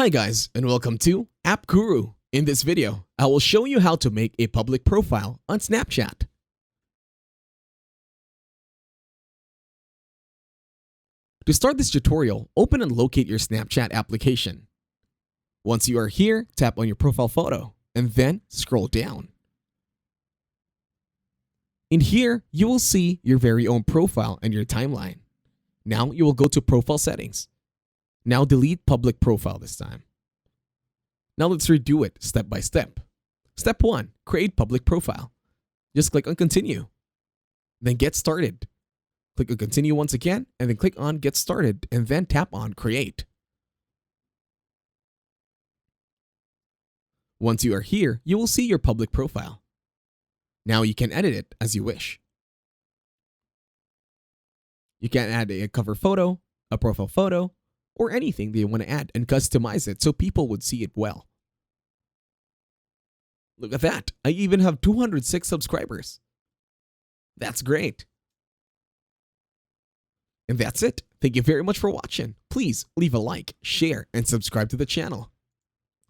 Hi guys, and welcome to App Guru. In this video, I will show you how to make a public profile on Snapchat. To start this tutorial, open and locate your Snapchat application. Once you are here, tap on your profile photo, and then scroll down. In here, you will see your very own profile and your timeline. Now you will go to Profile Settings. Now delete Public Profile this time. Now let's redo it step by step. Step 1. Create Public Profile. Just click on Continue. Then Get Started. Click on Continue once again, and then click on Get Started, and then tap on Create. Once you are here, you will see your public profile. Now you can edit it as you wish. You can add a cover photo, a profile photo, or anything that you want to add and customize it so people would see it well. Look at that, I even have 206 subscribers. That's great. And that's it. Thank you very much for watching. Please leave a like, share, and subscribe to the channel.